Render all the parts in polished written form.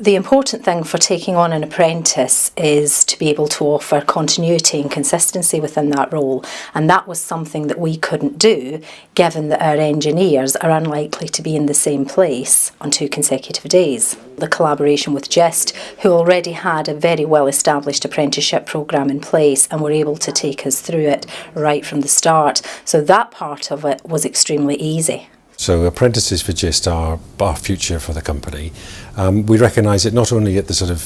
The important thing for taking on an apprentice is to be able to offer continuity and consistency within that role, and that was something that we couldn't do given that our engineers are unlikely to be in the same place on 2 consecutive days. The collaboration with GIST, who already had a very well established apprenticeship programme in place and were able to take us through it right from the start, so that part of it was extremely easy. So Apprentices for GIST are our future for the company. We recognise it not only at the sort of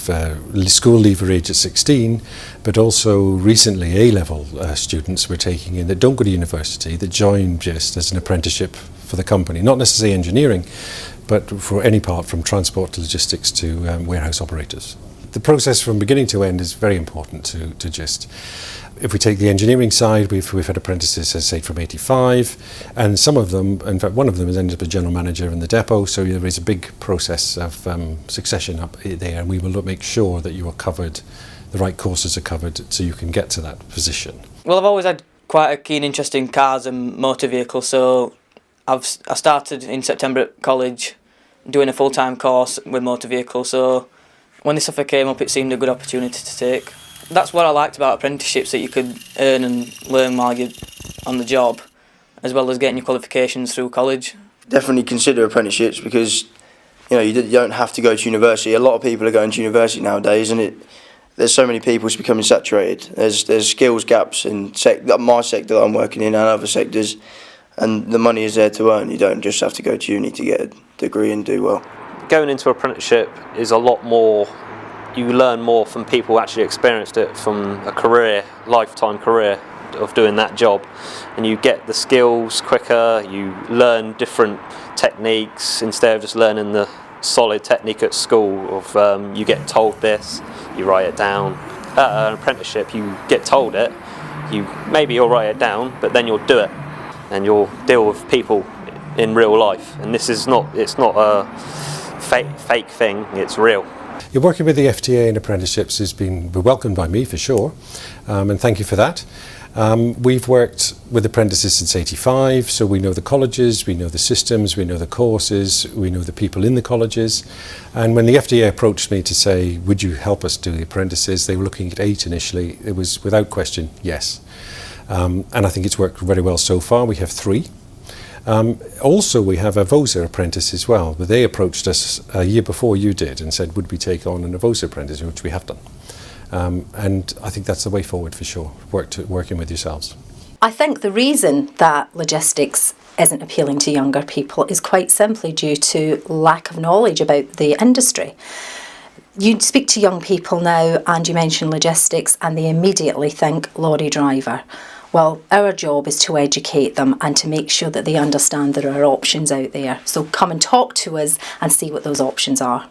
school leaver age at 16, but also recently A-level students we're taking in that don't go to university, that join GIST as an apprenticeship for the company. Not necessarily engineering, but for any part from transport to logistics to warehouse operators. The process from beginning to end is very important to GIST. If we take the engineering side, we've had apprentices, as I say, from 85, and some of them, in fact one of them has ended up as general manager in the depot, so there is a big process of succession up there, and we will make sure that you are covered, the right courses are covered, so you can get to that position. Well, I've always had quite a keen interest in cars and motor vehicles, so I started in September at college doing a full-time course with motor vehicles, so when this offer came up it seemed a good opportunity to take. That's what I liked about apprenticeships, that you could earn and learn while you're on the job, as well as getting your qualifications through college. Definitely consider apprenticeships because you don't have to go to university. A lot of people are going to university nowadays, and there's so many people, it's becoming saturated. There's skills gaps in my sector that I'm working in and other sectors, and the money is there to earn. You don't just have to go to uni to get a degree and do well. Going into apprenticeship is a lot more. You learn more from people who actually experienced it, from a lifetime career of doing that job, and you get the skills quicker, you learn different techniques instead of just learning the solid technique at school of you get told this, you write it down. At an apprenticeship you get told it, maybe you'll write it down, but then you'll do it and you'll deal with people in real life, and it's not a fake thing, it's real. You're working with the FTA in apprenticeships has been welcomed by me for sure, and thank you for that. We've worked with apprentices since 85, so we know the colleges, we know the systems, we know the courses, we know the people in the colleges. And when the FTA approached me to say, would you help us do the apprentices, they were looking at 8 initially. It was without question, yes. And I think it's worked very well so far. We have 3. Also, we have a VOSA apprentice as well, but they approached us a year before you did and said, would we take on an VOSA apprentice, which we have done. And I think that's the way forward for sure, working with yourselves. I think the reason that logistics isn't appealing to younger people is quite simply due to lack of knowledge about the industry. You speak to young people now and you mention logistics and they immediately think lorry driver. Well, our job is to educate them and to make sure that they understand there are options out there. So come and talk to us and see what those options are.